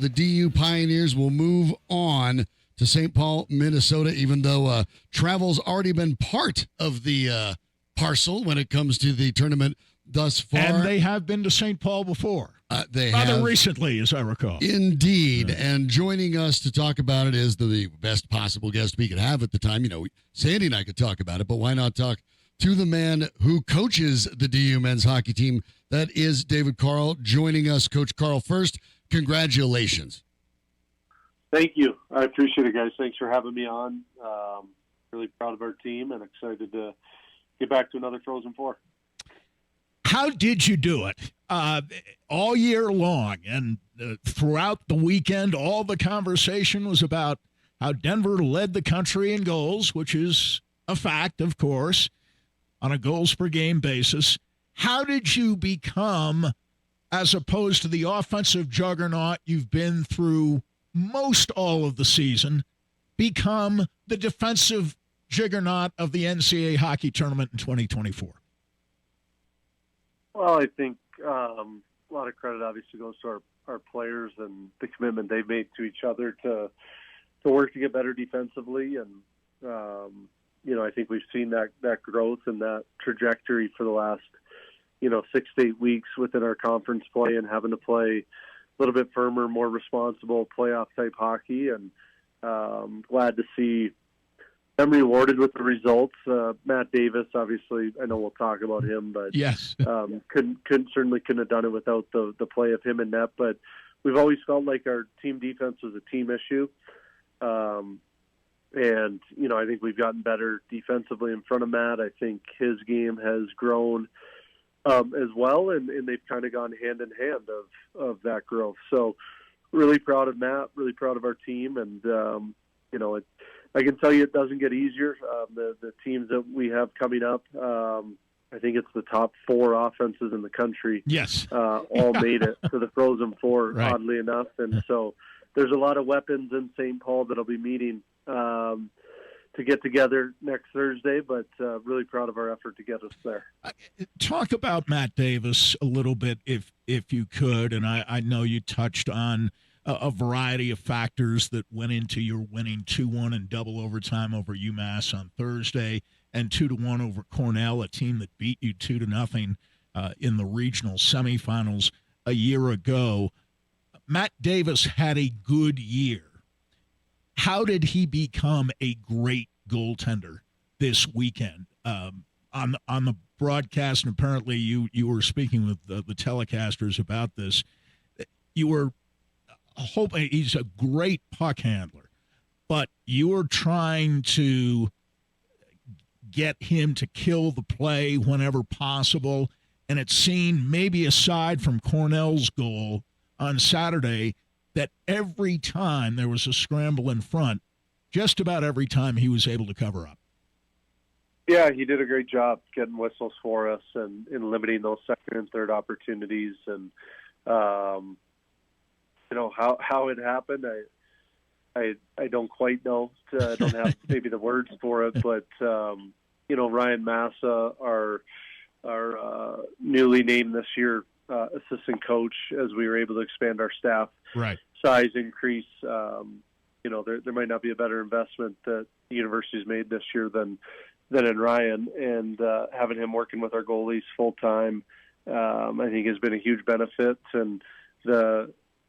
The DU Pioneers will move on to St. Paul, Minnesota, even though travel's already been part of the parcel when it comes to the tournament thus far. And they have been to St. Paul before. They Rather have recently, as I recall. Indeed. And joining us to talk about it is the best possible guest we could have at the time. Sandy and I could talk about it, but why not talk to the man who coaches the DU men's hockey team? That is David Carle joining us. Coach Carle, first, congratulations. Thank you. I appreciate it, guys. Thanks for having me on. Really proud of our team and excited to get back to another Frozen Four. How did you do it? All year long and throughout the weekend, all the conversation was about how Denver led the country in goals, which is a fact, of course, on a goals per game basis. How did you become, as opposed to the offensive juggernaut you've been through most all of the season, become the defensive juggernaut of the NCAA hockey tournament in 2024? Well, I think a lot of credit obviously goes to our players and the commitment they've made to each other to work to get better defensively. And, I think we've seen that growth and that trajectory for the last, 6 to 8 weeks within our conference play and having to play a little bit firmer, more responsible playoff-type hockey. And glad to see them rewarded with the results. Matt Davis, obviously, I know we'll talk about him, but yes, couldn't have done it without the play of him in net. But we've always felt like our team defense was a team issue. And, I think we've gotten better defensively in front of Matt. I think his game has grown as well, and they've kind of gone hand in hand of that growth. So really proud of Matt, really proud of our team. And, I can tell you it doesn't get easier. The teams that we have coming up, I think it's the top 4 offenses in the country. Yes. All made it to the Frozen Four, right. Oddly enough. And so there's a lot of weapons in St. Paul that'll be meeting to get together next Thursday, but really proud of our effort to get us there. Talk about Matt Davis a little bit, if you could. And I know you touched on a variety of factors that went into your winning 2-1 in double overtime over UMass on Thursday and 2-1 over Cornell, a team that beat you 2-0 in the regional semifinals a year ago. Matt Davis had a good year. How did he become a great goaltender this weekend? On the broadcast, and apparently you were speaking with the telecasters about this, you were hoping he's a great puck handler, but you were trying to get him to kill the play whenever possible, and it seemed, maybe aside from Cornell's goal on Saturday, that every time there was a scramble in front, just about every time he was able to cover up. Yeah, he did a great job getting whistles for us and limiting those second and third opportunities. And, how it happened, I don't quite know. I don't have maybe the words for it, but, Ryan Massa, our newly named this year assistant coach, as we were able to expand our staff right. size increase, there might not be a better investment that the university's made this year than in Ryan, and having him working with our goalies full time, I think has been a huge benefit. And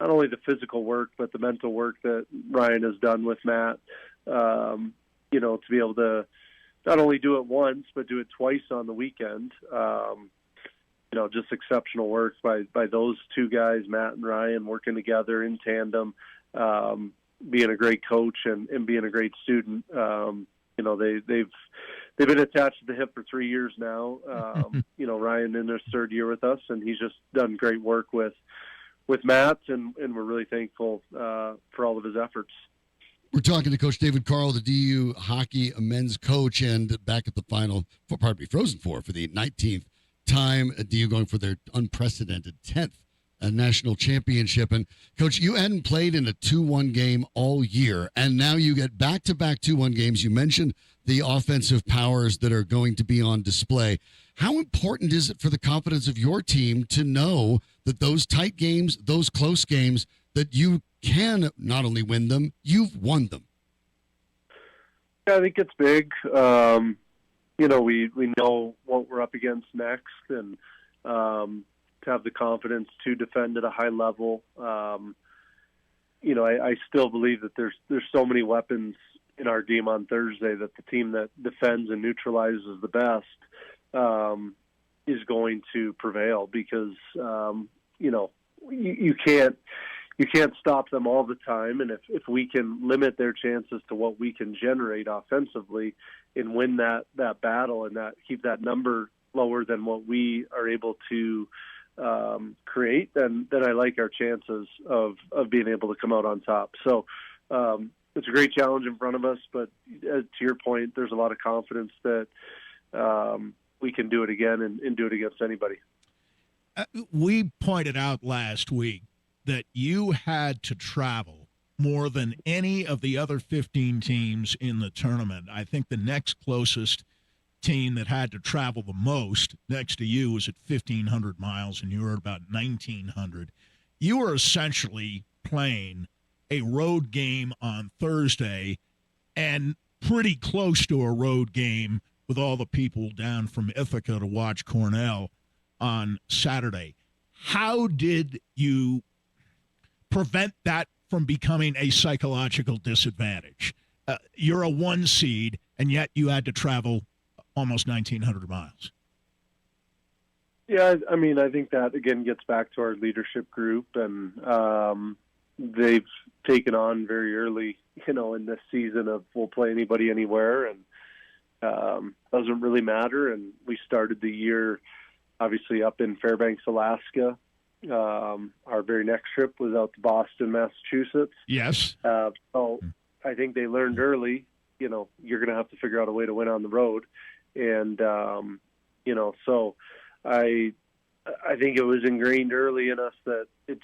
not only the physical work, but the mental work that Ryan has done with Matt, to be able to not only do it once, but do it twice on the weekend. Just exceptional work by those two guys, Matt and Ryan, working together in tandem, being a great coach and being a great student. They've been attached to the hip for 3 years now. Ryan in his third year with us, and he's just done great work with Matt, and we're really thankful for all of his efforts. We're talking to Coach David Carle, the DU hockey men's coach, and back at the final, Frozen Four for the 19th time, DU going for their unprecedented 10th national championship. And, Coach, you hadn't played in a 2-1 game all year, and now you get back-to-back 2-1 games. You mentioned the offensive powers that are going to be on display. How important is it for the confidence of your team to know that those tight games, those close games, that you can not only win them, you've won them. Yeah, I think it's big. We know what we're up against next, and to have the confidence to defend at a high level. I still believe that there's so many weapons in our game on Thursday that the team that defends and neutralizes the best is going to prevail, because you can't stop them all the time, and if we can limit their chances to what we can generate offensively and win that battle and keep that number lower than what we are able to create, then I like our chances of being able to come out on top. So it's a great challenge in front of us, but to your point, there's a lot of confidence that we can do it again and do it against anybody. We pointed out last week that you had to travel more than any of the other 15 teams in the tournament. I think the next closest team that had to travel the most next to you was at 1,500 miles, and you were about 1,900. You were essentially playing a road game on Thursday and pretty close to a road game with all the people down from Ithaca to watch Cornell on Saturday. How did you prevent that from becoming a psychological disadvantage? You're a 1 seed, and yet you had to travel almost 1,900 miles. Yeah, I mean, I think that, again, gets back to our leadership group, and they've taken on very early, in this season of we'll play anybody anywhere, and doesn't really matter. And we started the year, obviously, up in Fairbanks, Alaska. Our very next trip was out to Boston, Massachusetts. Yes. So I think they learned early, you're going to have to figure out a way to win on the road. And, so I think it was ingrained early in us that it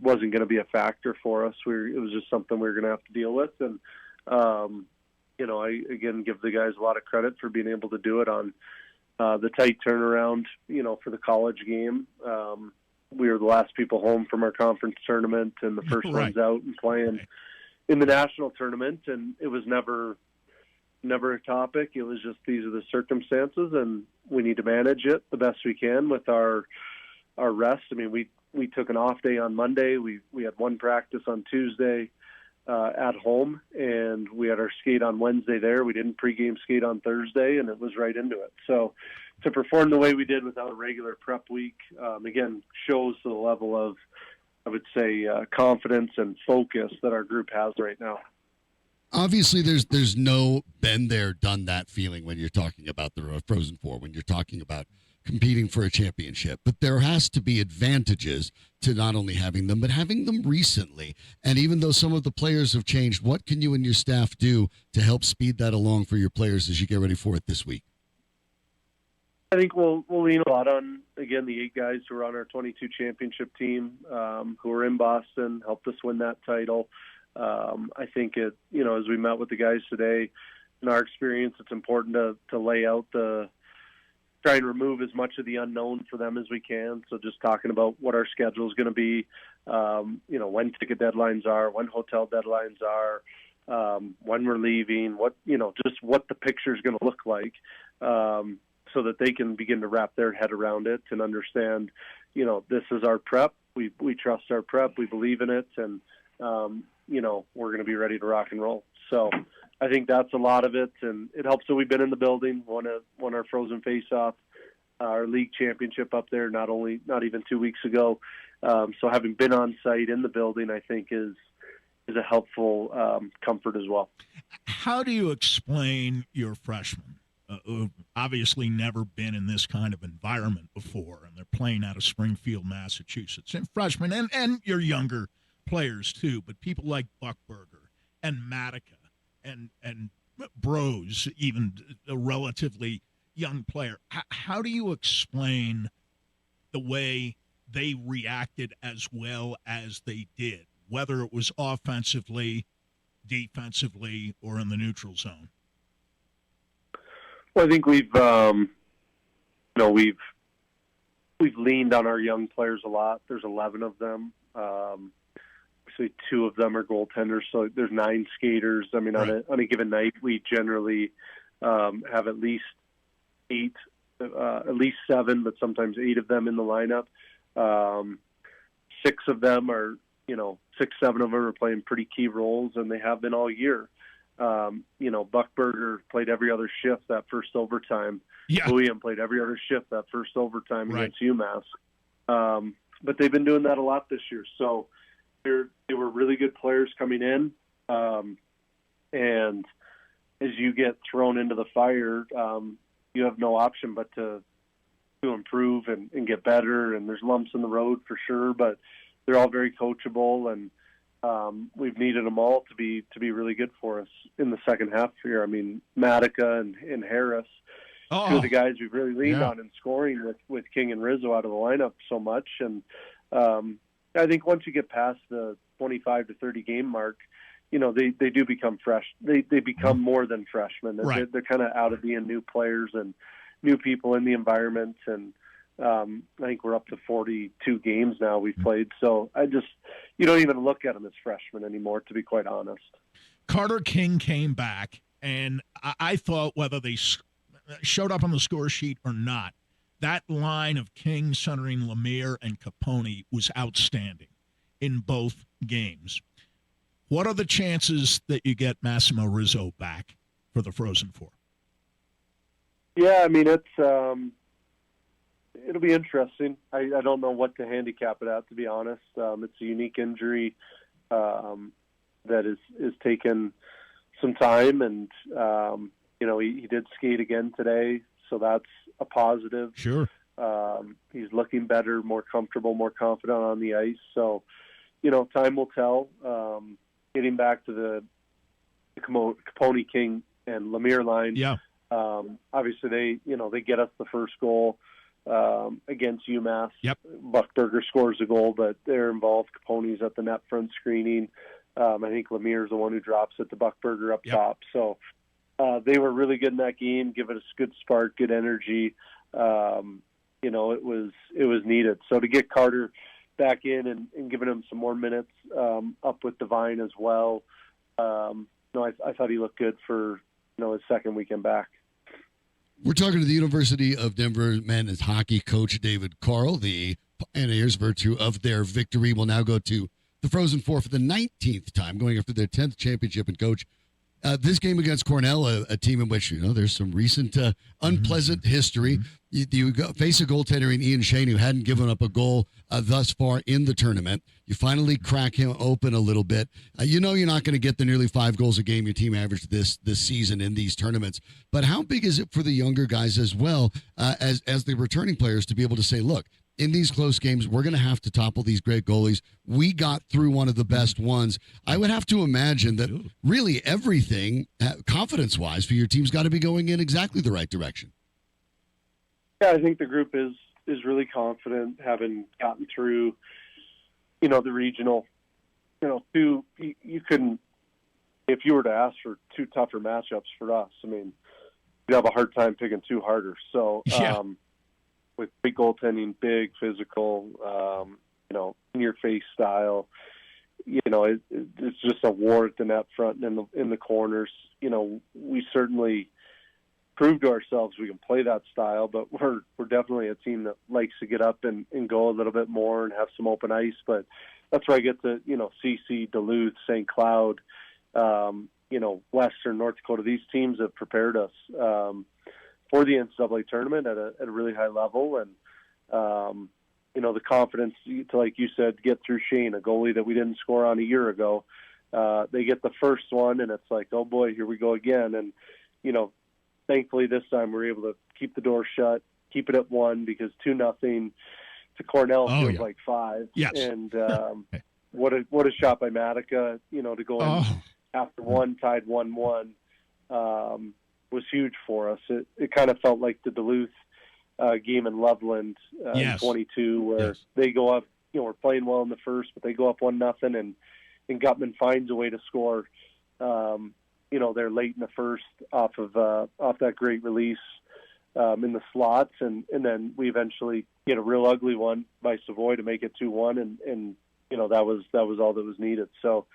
wasn't going to be a factor for us. It was just something we were going to have to deal with. And, I, again, give the guys a lot of credit for being able to do it on the tight turnaround, for the college game. We were the last people home from our conference tournament and the first Right. ones out and playing in the national tournament. And it was never a topic. It was just, these are the circumstances and we need to manage it the best we can with our rest. I mean, we took an off day on Monday. We had one practice on Tuesday at home, and we had our skate on Wednesday there. We didn't pregame skate on Thursday, and it was right into it. So to perform the way we did without a regular prep week, again, shows the level of, I would say, confidence and focus that our group has right now. Obviously, there's no been there, done that feeling when you're talking about the Frozen Four, when you're talking about competing for a championship. But there has to be advantages to not only having them, but having them recently. And even though some of the players have changed, what can you and your staff do to help speed that along for your players as you get ready for it this week? I think we'll lean a lot on, again, the 8 guys who are on our 22 championship team, who are in Boston, helped us win that title. I think as we met with the guys today, in our experience, it's important to lay out try and remove as much of the unknown for them as we can. So just talking about what our schedule is going to be, when ticket deadlines are, when hotel deadlines are, when we're leaving, just what the picture is going to look like, so that they can begin to wrap their head around it and understand, this is our prep. We trust our prep. We believe in it. And, we're going to be ready to rock and roll. So I think that's a lot of it. And it helps that we've been in the building, won our Frozen Face-Off, our league championship up there, not even 2 weeks ago. So having been on site in the building, I think is a helpful comfort as well. How do you explain your freshmen who've obviously never been in this kind of environment before, and they're playing out of Springfield, Massachusetts, and freshmen and your younger players too, but people like Buckberger and Matica and Bros, even a relatively young player. How do you explain the way they reacted as well as they did, whether it was offensively, defensively, or in the neutral zone? Well, I think we've leaned on our young players a lot. There's 11 of them. obviously 2 of them are goaltenders, so there's 9 skaters. I mean, Right. on a given night, we generally have at least 8, at least 7, but sometimes 8 of them in the lineup. 6 of them are, 6, 7 of them are playing pretty key roles, and they have been all year. Buckberger played every other shift that first overtime. Yeah. William played every other shift that first overtime Right. against UMass. But they've been doing that a lot this year. So they were really good players coming in. And as you get thrown into the fire, you have no option but to improve and get better. And there's lumps in the road for sure, but they're all very coachable, and we've needed them all to be really good for us in the second half here. I mean, Matica and Harris, 2 of the guys we've really leaned on in scoring with King and Rizzo out of the lineup so much. And I think once you get past the 25 to 30 game mark, they do become fresh. They become more than freshmen. Right. They're kind of out of being new players and new people in the environment. And I think we're up to 42 games now we've played. So you don't even look at them as freshmen anymore, to be quite honest. Carter King came back, and I thought whether they showed up on the score sheet or not, that line of King centering Lemire and Capone was outstanding in both games. What are the chances that you get Massimo Rizzo back for the Frozen Four? Yeah, I mean, it'll be interesting. I don't know what to handicap it at, to be honest. It's a unique injury that is taken some time, and he did skate again today, so that's a positive. Sure. He's looking better, more comfortable, more confident on the ice. So, time will tell. Getting back to the Capone, King, and Lemire line. Yeah. Obviously, they get us the first goal against UMass. Yep. Buckberger scores a goal, but they're involved. Capone's at the net front screening. I think Lemire's the one who drops it to Buckberger up top. So they were really good in that game, giving us good spark, good energy. It was needed. So to get Carter back in and giving him some more minutes up with Devine as well, I thought he looked good for his second weekend back. We're talking to the University of Denver men's hockey coach David Carle. The Pioneers, virtue of their victory, will now go to the Frozen Four for the 19th time, going after their 10th championship. And coach, this game against Cornell, a team in which there's some recent unpleasant history. You face a goaltender in Ian Shane who hadn't given up a goal thus far in the tournament. You finally crack him open a little bit. You're not going to get the nearly 5 goals a game your team averaged this season in these tournaments. But how big is it for the younger guys as well as the returning players to be able to say, look, in these close games, we're going to have to topple these great goalies. We got through one of the best ones. I would have to imagine that really everything, confidence-wise, for your team's got to be going in exactly the right direction. Yeah, I think the group is really confident, having gotten through, the regional. You couldn't, if you were to ask for 2 tougher matchups for us, I mean, you'd have a hard time picking 2 harder. So, with big goaltending, big physical, in your face style, it's just a war at the net front and in the corners. We certainly proved to ourselves we can play that style, but we're definitely a team that likes to get up and go a little bit more and have some open ice. But that's where I get to, CC, Duluth, St. Cloud, Western, North Dakota. These teams have prepared us for the NCAA tournament at a really high level. And, the confidence to, like you said, get through Shane, a goalie that we didn't score on a year ago. They get the first one, and it's like, oh, boy, here we go again. And, thankfully this time we're able to keep the door shut, keep it at 1, because 2-0 to Cornell feels like 5. Yes. And what a shot by Matica, to go in after 1, tied 1-1, was huge for us. It kind of felt like the Duluth game in Loveland in 22, where they go up, we're playing well in the first, but they go up 1-0, and Gutman finds a way to score. They're late in the first off that great release in the slots, and then we eventually get a real ugly one by Savoy to make it 2-1, and that was all that was needed. So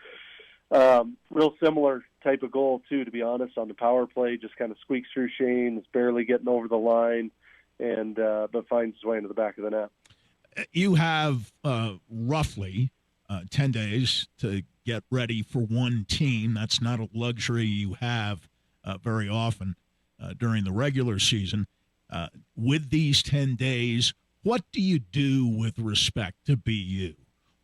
real similar type of goal too, to be honest, on the power play. Just kind of squeaks through Shane, is barely getting over the line, and but finds his way into the back of the net. You have roughly 10 days to get ready for one team. That's not a luxury you have very often during the regular season. With these 10 days, what do you do with respect to BU?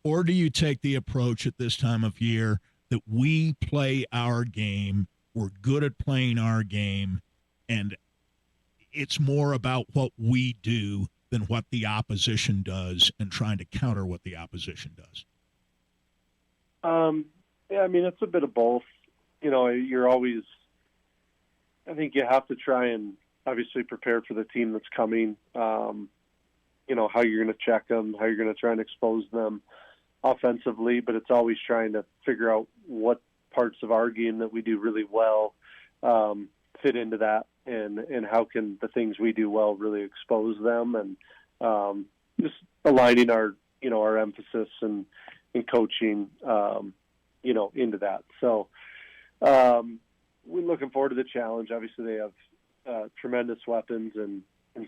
Or do you take the approach at this time of year that we play our game, we're good at playing our game, and it's more about what we do than what the opposition does and trying to counter what the opposition does? Yeah, I mean, it's a bit of both. You're always, I think you have to try and obviously prepare for the team that's coming, how you're going to check them, how you're going to try and expose them offensively, but it's always trying to figure out what parts of our game that we do really well fit into that, and how can the things we do well really expose them, and just aligning our emphasis and coaching into that. So we're looking forward to the challenge. Obviously they have tremendous weapons and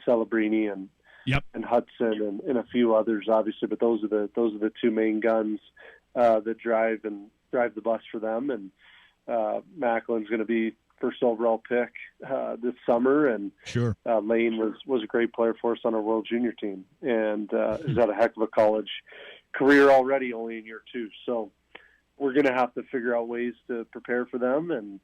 Celebrini and Yep. and Hudson and a few others, obviously, but those are the two main guns that drive the bus for them. And Macklin's going to be first overall pick this summer, and Sure. Lane was a great player for us on our World Junior team, and has had a heck of a college career already, only in year 2. So we're going to have to figure out ways to prepare for them, and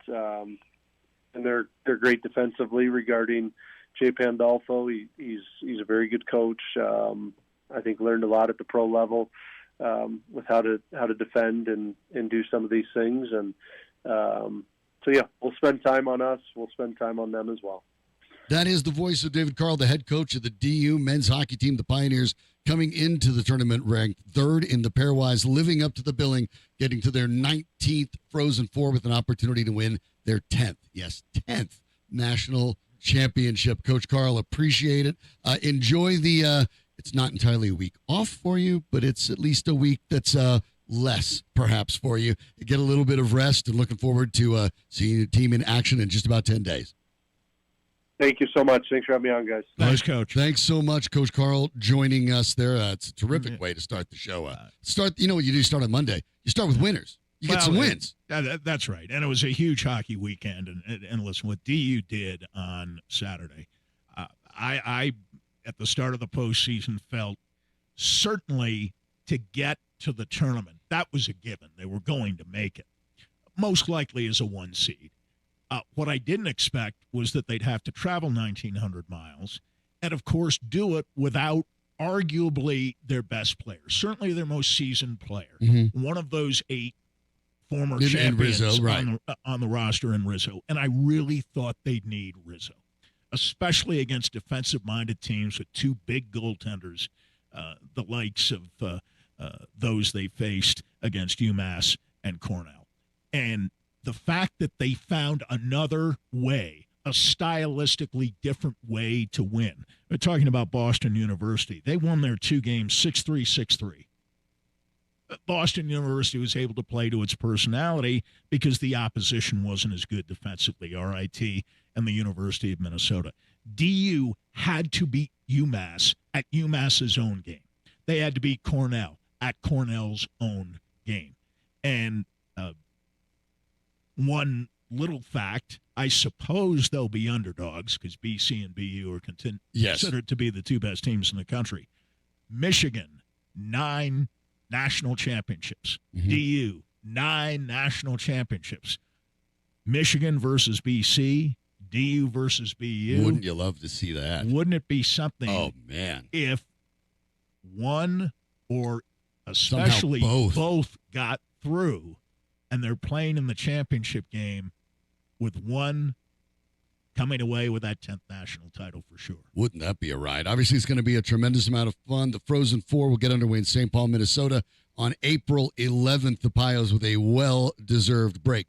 they're great defensively. Regarding Jay Pandolfo, he's a very good coach. I think learned a lot at the pro level with how to defend and do some of these things. And so yeah, we'll spend time on us. We'll spend time on them as well. That is the voice of David Carle, the head coach of the DU men's hockey team, the Pioneers, coming into the tournament ranked 3rd in the pairwise, living up to the billing, getting to their 19th Frozen Four with an opportunity to win their 10th, yes, 10th national championship. Coach Carle, appreciate it. Enjoy the, it's not entirely a week off for you, but it's at least a week that's less perhaps for you. Get a little bit of rest, and looking forward to seeing your team in action in just about 10 days. Thank you so much. Thanks for having me on, guys. Thanks, Coach. Thanks so much, Coach Carle, joining us there. It's a terrific way to start the show. You know what you do? Start on Monday. You start with winners. You get some wins. That's right. And it was a huge hockey weekend. And listen, what DU did on Saturday, I at the start of the postseason felt certainly to get to the tournament, that was a given. They were going to make it, most likely as a 1 seed. What I didn't expect was that they'd have to travel 1,900 miles and, of course, do it without arguably their best player, certainly their most seasoned player, one of those 8 former champions Rizzo, right, on the roster in Rizzo. And I really thought they'd need Rizzo, especially against defensive-minded teams with 2 big goaltenders, the likes of those they faced against UMass and Cornell. And the fact that they found another way, a stylistically different way to win. We're talking about Boston University. They won their 2 games 6-3, 6-3. Boston University was able to play to its personality because the opposition wasn't as good defensively, RIT and the University of Minnesota. DU had to beat UMass at UMass's own game. They had to beat Cornell at Cornell's own game. And one little fact, I suppose they'll be underdogs because BC and BU are considered to be the 2 best teams in the country. Michigan, 9 national championships. DU, 9 national championships. Michigan versus BC, DU versus BU. Wouldn't you love to see that? Wouldn't it be something? Oh, man. If one or especially both got through and they're playing in the championship game with one coming away with that 10th national title for sure. Wouldn't that be a ride? Obviously, it's going to be a tremendous amount of fun. The Frozen Four will get underway in St. Paul, Minnesota on April 11th. The Pios with a well-deserved break.